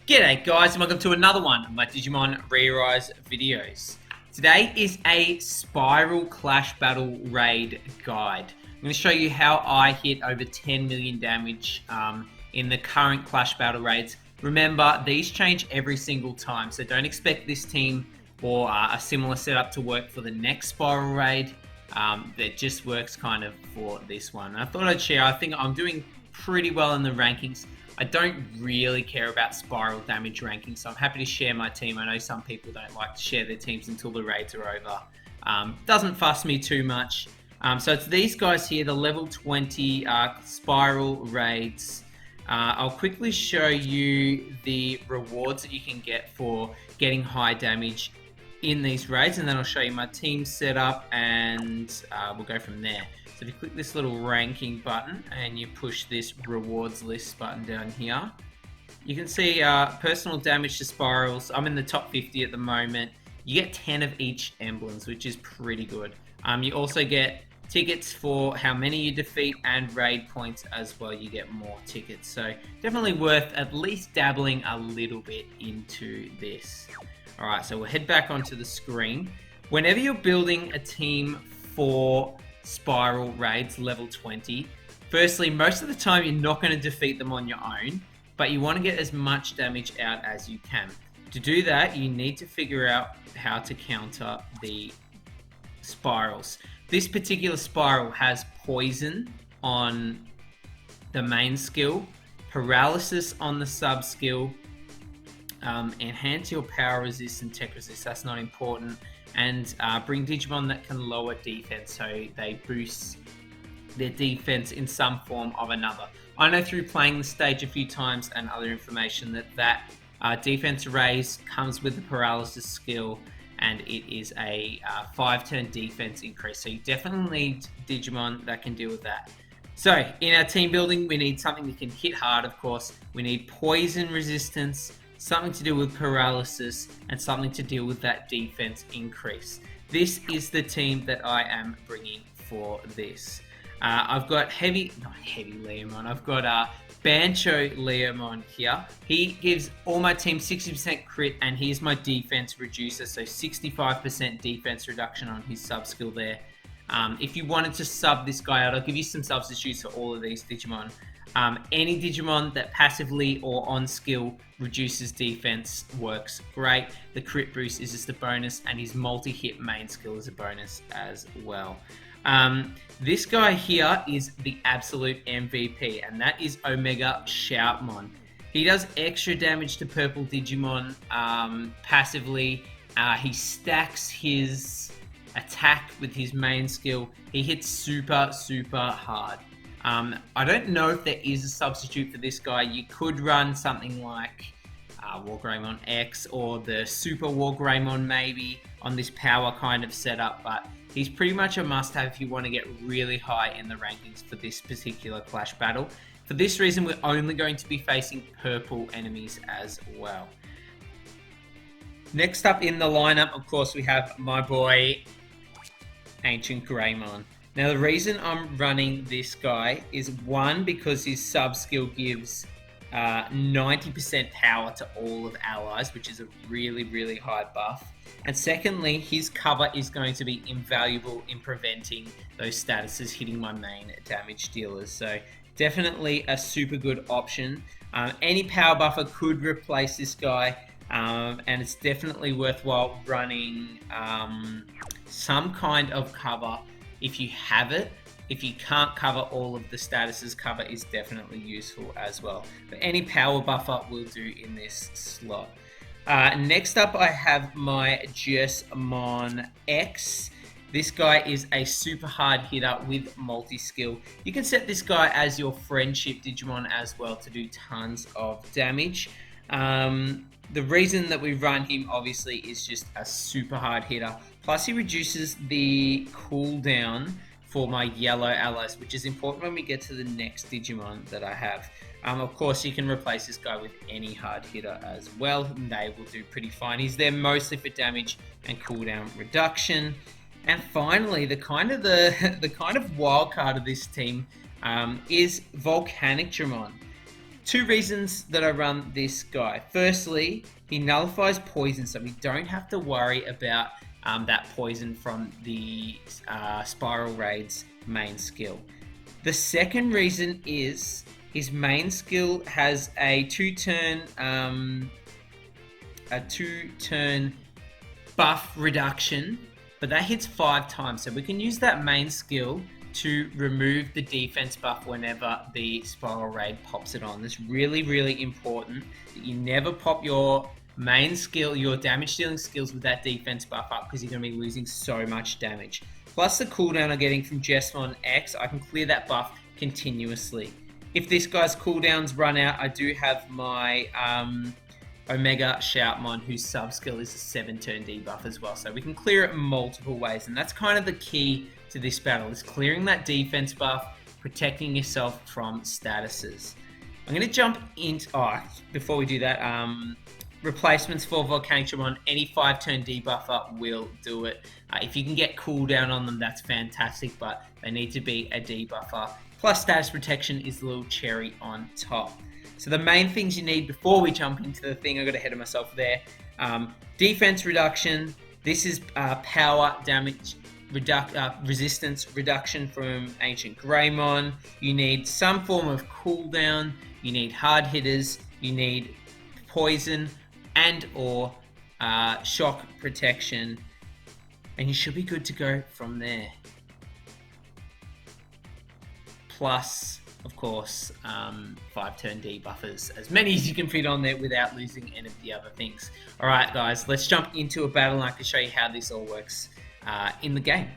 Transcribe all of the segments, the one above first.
G'day guys and welcome to another one of my Digimon ReAirse videos. Today is a Spiral Clash Battle Raid guide. I'm going to show you how I hit over 10 million damage in the current Clash Battle Raids. Remember, these change every single time, so don't expect this team or a similar setup to work for the next Spiral Raid. That just works kind of for this one. I thought I'd share. I think I'm doing pretty well in the rankings. I don't really care about spiral damage rankings, so I'm happy to share my team. I know some people don't like to share their teams until the raids are over. Doesn't fuss me too much. So it's these guys here, the level 20 spiral raids. I'll quickly show you the rewards that you can get for getting high damage in these raids, and then I'll show you my team setup, and we'll go from there. So if you click this little ranking button and you push this rewards list button down here, you can see personal damage to spirals. I'm in the top 50 at the moment. You get 10 of each emblems, which is pretty good. You also get tickets for how many you defeat and raid points as well. You get more tickets, so definitely worth at least dabbling a little bit into this. Alright, so we'll head back onto the screen. Whenever you're building a team for Spiral Raids level 20, firstly, most of the time you're not going to defeat them on your own, but you want to get as much damage out as you can. To do that, you need to figure out how to counter the spirals. This particular spiral has poison on the main skill, paralysis on the sub skill, enhance your power resist and tech resist, that's not important, and bring Digimon that can lower defense, so they boost their defense in some form of another. I know through playing the stage a few times and other information that defense raise comes with the paralysis skill, and it is a 5-turn defense increase, so you definitely need Digimon that can deal with that. So in our team building, we need something that can hit hard, of course. We need poison resistance, something to do with paralysis, and something to deal with that defense increase. This is the team that I am bringing for this. I've got not heavy Leomon, I've got Bancho Leomon here. He gives all my team 60% crit, and he's my defense reducer, so 65% defense reduction on his sub skill there. If you wanted to sub this guy out, I'll give you some substitutes for all of these Digimon. Any Digimon that passively or on skill reduces defense works great. The crit boost is just a bonus, and his multi-hit main skill is a bonus as well. This guy here is the absolute MVP, and that is Omega Shoutmon. He does extra damage to purple Digimon passively. He stacks his attack with his main skill. He hits super hard. I don't know if there is a substitute for this guy. You could run something like War Greymon X or the Super War Greymon maybe on this power kind of setup, but he's pretty much a must-have if you want to get really high in the rankings for this particular Clash battle. For this reason, we're only going to be facing purple enemies as well. Next up in the lineup, of course, we have my boy Ancient Greymon. Now the reason I'm running this guy is, one, because his sub skill gives 90% power to all of allies, which is a really high buff. And secondly, his cover is going to be invaluable in preventing those statuses hitting my main damage dealers. So definitely a super good option. Any power buffer could replace this guy, and it's definitely worthwhile running some kind of cover if you have it. If you can't cover all of the statuses, cover is definitely useful as well. But any power buffer will do in this slot. Next up, I have my Digimon X. This guy is a super hard hitter with multi-skill. You can set this guy as your friendship Digimon as well to do tons of damage. The reason that we run him, obviously, is just a super hard hitter. Plus, he reduces the cooldown for my yellow allies, which is important when we get to the next Digimon that I have. Of course, you can replace this guy with any hard hitter as well, and they will do pretty fine. He's there mostly for damage and cooldown reduction. And finally, the kind of wild card of this team is Volcanic Dramon. two reasons that I run this guy. Firstly, he nullifies poison, so we don't have to worry about that poison from the Spiral Raid's main skill. The second reason is his main skill has a two-turn buff reduction, but that hits 5 times, so we can use that main skill to remove the defense buff whenever the Spiral Raid pops it on. It's really, really important that you never pop your main skill, your damage dealing skills with that defense buff up, because you're going to be losing so much damage. Plus the cooldown I'm getting from Jesmon X, I can clear that buff continuously. If this guy's cooldowns run out, I do have my Omega Shoutmon, whose sub skill is a 7-turn debuff as well, so we can clear it multiple ways, and that's kind of the key to this battle, is clearing that defense buff, protecting yourself from statuses. I'm going to jump into, before we do that, replacements for Volcanic Digimon. Any 5-turn debuffer will do it. If you can get cooldown on them, that's fantastic, but they need to be a debuffer. Plus status protection is the little cherry on top. So the main things you need before we jump into the thing, I got ahead of myself there. Defense reduction. This is power damage resistance reduction from Ancient Greymon. You need some form of cooldown. You need hard hitters. You need poison and or shock protection, and you should be good to go from there. Plus, of course, 5-turn debuffers, as many as you can fit on there without losing any of the other things. Alright guys, let's jump into a battle and I can show you how this all works in the game.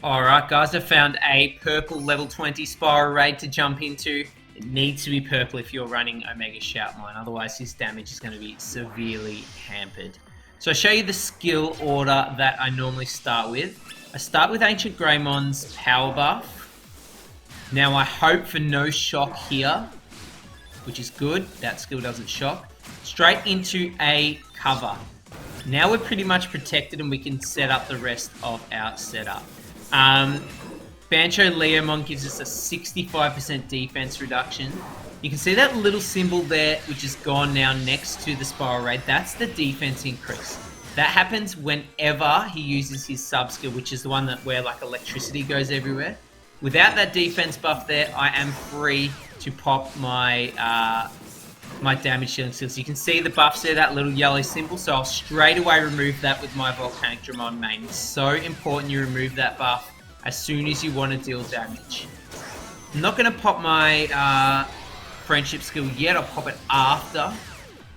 Alright guys, I found a purple level 20 Spiral Raid to jump into. It needs to be purple if you're running Omega Shoutmon, otherwise his damage is going to be severely hampered. So I'll show you the skill order that I normally start with. I start with Ancient Greymon's power buff. Now I hope for no shock here, which is good. That skill doesn't shock. Straight into a cover. Now we're pretty much protected and we can set up the rest of our setup. Bancho Leomon gives us a 65% defense reduction. You can see that little symbol there, which is gone now next to the Spiral Raid. That's the defense increase. That happens whenever he uses his sub skill, which is the one where like electricity goes everywhere. Without that defense buff there, I am free to pop my my damage dealing skills. You can see the buffs there, that little yellow symbol, so I'll straight away remove that with my Volcanic Digimon main. It's so important you remove that buff as soon as you want to deal damage. I'm not going to pop my friendship skill yet, I'll pop it after.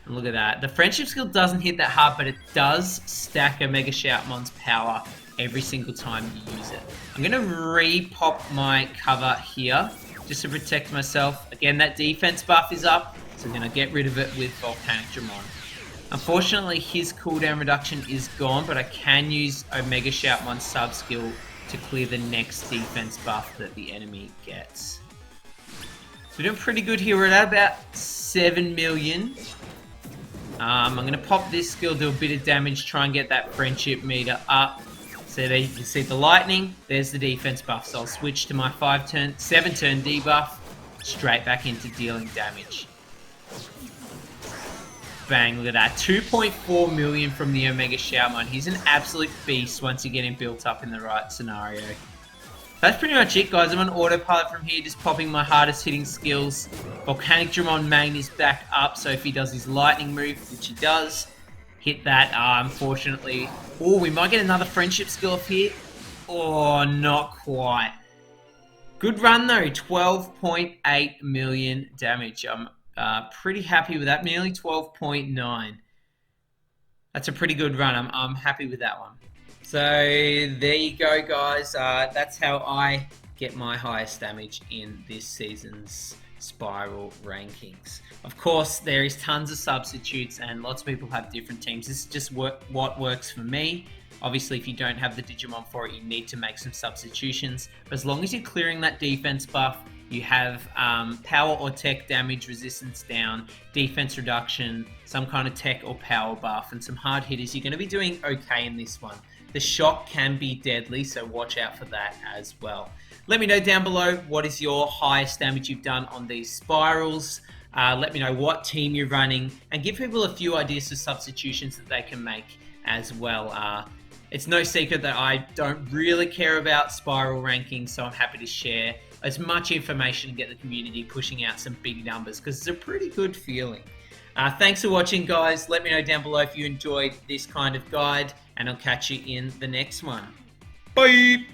And look at that. The friendship skill doesn't hit that hard, but it does stack Omega Shoutmon's power every single time you use it. I'm going to re-pop my cover here just to protect myself. Again, that defense buff is up, so I'm going to get rid of it with Volcanic Digimon. Unfortunately, his cooldown reduction is gone, but I can use Omega Shoutmon's sub skill to clear the next defense buff that the enemy gets. So we're doing pretty good here. We're at about 7 million. I'm going to pop this skill, do a bit of damage, try and get that friendship meter up. So there you can see the lightning, there's the defense buff. So I'll switch to my 7-turn debuff, straight back into dealing damage. Bang, look at that. 2.4 million from the Omega Shoutmon. He's an absolute beast once you get him built up in the right scenario. That's pretty much it, guys. I'm on autopilot from here, just popping my hardest hitting skills. Volcanic Digimon main is back up, so if he does his lightning move, which he does, hit that, unfortunately. Oh, we might get another friendship skill up here. Oh, not quite. Good run though, 12.8 million damage. I'm pretty happy with that, nearly 12.9. That's a pretty good run. I'm happy with that one. So there you go, guys. That's how I get my highest damage in this season's Spiral rankings. Of course, there is tons of substitutes and lots of people have different teams. This is just what works for me. Obviously, if you don't have the Digimon for it, you need to make some substitutions. But as long as you're clearing that defense buff, you have power or tech damage resistance down, defense reduction, some kind of tech or power buff, and some hard hitters, you're going to be doing okay in this one. The shock can be deadly, so watch out for that as well. Let me know down below what is your highest damage you've done on these spirals. Let me know what team you're running, and give people a few ideas for substitutions that they can make as well. It's no secret that I don't really care about spiral rankings, so I'm happy to share as much information and get the community pushing out some big numbers, because it's a pretty good feeling. Thanks for watching, guys. Let me know down below if you enjoyed this kind of guide, and I'll catch you in the next one. Bye!